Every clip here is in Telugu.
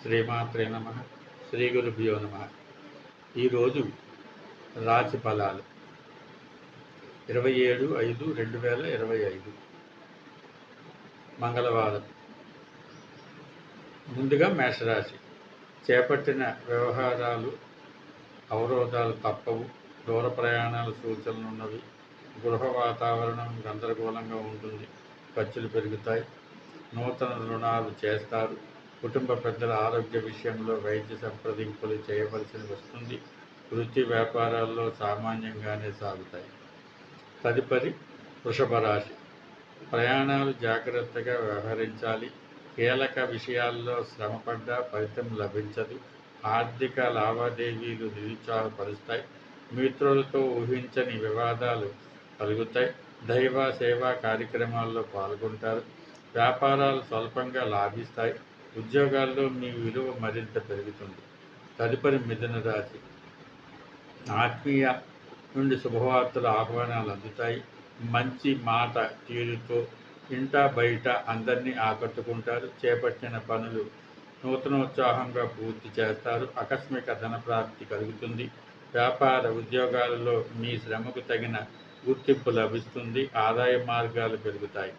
శ్రీమాత్రే నమ. శ్రీ గురుభ్యో నమ. ఈరోజు రాశి ఫలాలు 27/5/2025 మంగళవారం. ముందుగా మేషరాశి. చేపట్టిన వ్యవహారాలు అవరోధాలు తప్పవు. దూర ప్రయాణాల సూచనలున్నవి. గృహ వాతావరణం గందరగోళంగా ఉంటుంది. ఖర్చులు పెరుగుతాయి. నూతన రుణాలు చేస్తారు. కుటుంబ పెద్దల ఆరోగ్య విషయంలో వైద్య సంప్రదింపులు చేయవలసి వస్తుంది. వృత్తి వ్యాపారాల్లో సామాన్యంగానే సాగుతాయి. తదుపరి వృషభ రాశి. ప్రయాణాలు జాగ్రత్తగా వ్యవహరించాలి. కీలక విషయాల్లో శ్రమపడ్డా ఫలితం లభించదు. ఆర్థిక లావాదేవీలు నిరుత్సాహపరుస్తాయి. మిత్రులతో ఊహించని వివాదాలు కలుగుతాయి. దైవ సేవా కార్యక్రమాల్లో పాల్గొంటారు. వ్యాపారాలు స్వల్పంగా లాభిస్తాయి. ఉద్యోగాల్లో మీ విలువ మరింత పెరుగుతుంది. తదుపరి మిథున రాశి. ఆత్మీయ నుండి శుభవార్తల ఆహ్వానాలు అందుతాయి. మంచి మాట తీరుతో ఇంట బయట అందరినీ ఆకట్టుకుంటారు. చేపట్టిన పనులు నూతనోత్సాహంగా పూర్తి చేస్తారు. ఆకస్మిక ధనప్రాప్తి కలుగుతుంది. వ్యాపార ఉద్యోగాలలో మీ శ్రమకు తగిన గుర్తింపు లభిస్తుంది. ఆదాయ మార్గాలు పెరుగుతాయి.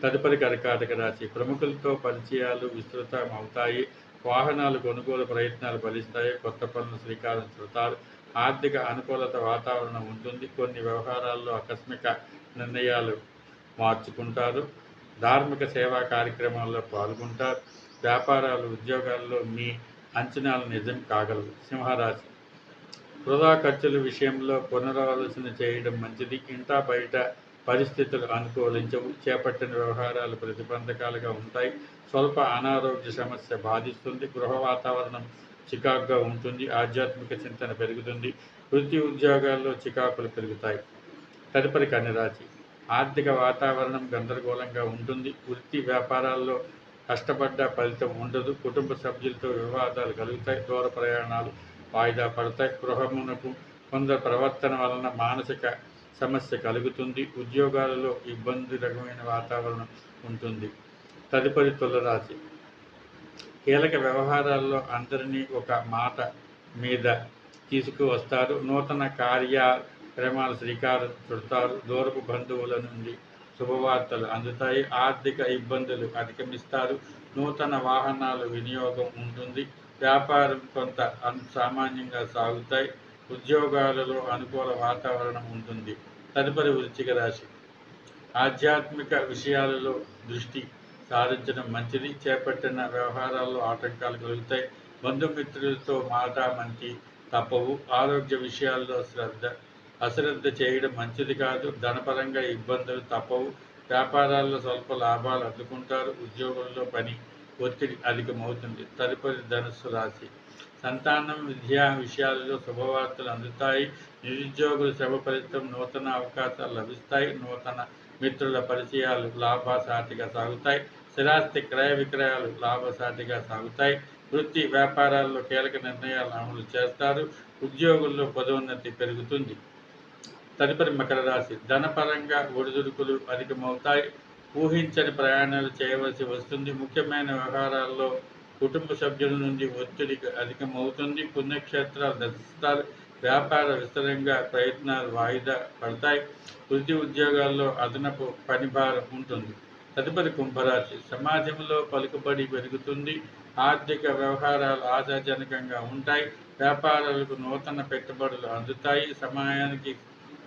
తదుపరి కర్కాటక రాశి. ప్రముఖులతో పరిచయాలు విస్తృతం అవుతాయి. వాహనాలు కొనుగోలు ప్రయత్నాలు ఫలిస్తాయి. కొత్త పనులు శ్రీకారం చుడతారు. ఆర్థిక అనుకూలత వాతావరణం ఉంటుంది. కొన్ని వ్యవహారాల్లో ఆకస్మిక నిర్ణయాలు మార్చుకుంటారు. ధార్మిక సేవా కార్యక్రమాల్లో పాల్గొంటారు. వ్యాపారాలు ఉద్యోగాల్లో మీ అంచనాలు నిజం కాగలవు. సింహరాశి. వృధా ఖర్చుల విషయంలో పునరాలోచన చేయడం మంచిది. ఇంటా బయట పరిస్థితులు అనుకూలించవు. చేపట్టిన వ్యవహారాలు ప్రతిబంధకాలుగా ఉంటాయి. స్వల్ప అనారోగ్య సమస్య బాధిస్తుంది. గృహ వాతావరణం చికాకుగా ఉంటుంది. ఆధ్యాత్మిక చింతన పెరుగుతుంది. వృత్తి ఉద్యోగాల్లో చికాకులు పెరుగుతాయి. తదుపరి కన్యరాశి. ఆర్థిక వాతావరణం గందరగోళంగా ఉంటుంది. వృత్తి వ్యాపారాల్లో కష్టపడ్డ ఫలితం ఉండదు. కుటుంబ సభ్యులతో వివాదాలు కలుగుతాయి. దూర ప్రయాణాలు వాయిదా పడతాయి. గృహమునకు కొందరు ప్రవర్తన వలన మానసిక సమస్య కలుగుతుంది. ఉద్యోగాలలో ఇబ్బందికరమైన వాతావరణం ఉంటుంది. తదుపరి తులరాశి. కీలక వ్యవహారాల్లో అందరినీ ఒక మాట మీద తీసుకువస్తారు. నూతన కార్యక్రమాలు శ్రీకారం చుడతారు. దూరపు బంధువుల నుండి శుభవార్తలు అందుతాయి. ఆర్థిక ఇబ్బందులు అధిగమిస్తారు. నూతన వాహనాల వినియోగం ఉంటుంది. వ్యాపారం కొంత సామాన్యంగా సాగుతాయి. ఉద్యోగాలలో అనుకూల వాతావరణం ఉంటుంది. తదుపరి వృశ్చిక రాశి. ఆధ్యాత్మిక విషయాలలో దృష్టి సారించడం మంచిది. చేపట్టిన వ్యవహారాల్లో ఆటంకాలు కలుగుతాయి. బంధుమిత్రులతో మాటామంతి తప్పవు. ఆరోగ్య విషయాల్లో అశ్రద్ధ చేయడం మంచిది కాదు. ధనపరంగా ఇబ్బందులు తప్పవు. వ్యాపారాల్లో స్వల్ప లాభాలు అందుకుంటారు. ఉద్యోగుల్లో పని ఒత్తిడి అధికమవుతుంది. తదుపరి ధనుస్సు రాశి. సంతానం విద్యా విషయాలలో శుభవార్తలు అందుతాయి. నిరుద్యోగులు శ్రమ ఫలితం నూతన అవకాశాలు లభిస్తాయి. నూతన మిత్రుల పరిచయాలు లాభసాటిగా సాగుతాయి. స్థిరాస్తి క్రయ విక్రయాలు లాభసాటిగా సాగుతాయి. వృత్తి వ్యాపారాల్లో కీలక నిర్ణయాలు అమలు చేస్తారు. ఉద్యోగుల్లో పదోన్నతి పెరుగుతుంది. తదుపరి మకర రాశి. ధనపరంగా ఒడిదుడుకులు అధికమవుతాయి. ఊహించని ప్రయాణాలు చేయవలసి వస్తుంది. ముఖ్యమైన వ్యవహారాల్లో కుటుంబ సభ్యుల నుండి ఒత్తిడి అధికమవుతుంది. పుణ్యక్షేత్రాలు దర్శిస్తారు. వ్యాపార విస్తరంగా ప్రయత్నాలు వాయిదా పడతాయి. వృత్తి ఉద్యోగాల్లో అదనపు పనిభారం ఉంటుంది. తదుపరి కుంభరాశి. సమాజంలో పలుకుబడి పెరుగుతుంది. ఆర్థిక వ్యవహారాలు ఆశాజనకంగా ఉంటాయి. వ్యాపారాలకు నూతన పెట్టుబడులు అందుతాయి. సమయానికి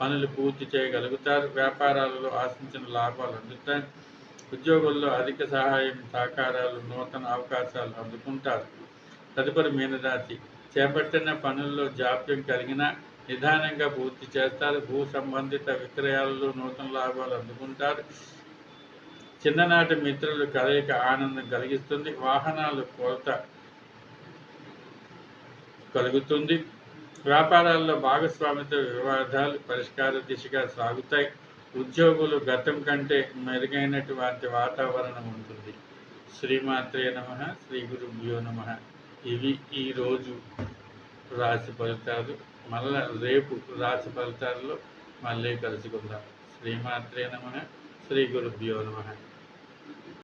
పనులు పూర్తి చేయగలుగుతారు. వ్యాపారాలలో ఆశించిన లాభాలు అందుతాయి. ఉద్యోగుల్లో అధిక సహాయం సహకారాలు నూతన అవకాశాలు అందుకుంటారు. తదుపరి మీనరాశి. చేపట్టిన పనుల్లో జాప్యం కలిగిన నిదానంగా పూర్తి చేస్తారు. భూ సంబంధిత విక్రయాలలో నూతన లాభాలు అందుకుంటారు. చిన్ననాటి మిత్రులు కలయిక ఆనందం కలిగిస్తుంది. వాహనాలు కొరత కలుగుతుంది. వ్యాపారాల్లో భాగస్వామితో వివాదాలు పరిష్కార దిశగా సాగుతాయి. ఉద్యోగులు గతం కంటే మెరుగైనటువంటి వాతావరణం ఉంటుంది. శ్రీమాత్రే నమః. శ్రీ గురుభ్యో నమః. ఇవి ఈరోజు రాశి ఫలితాలు. మళ్ళా రేపు రాశి ఫలితాల్లో మళ్ళీ కలుసుకుందాం. శ్రీమాత్రే నమః. శ్రీ గురుభ్యో నమః.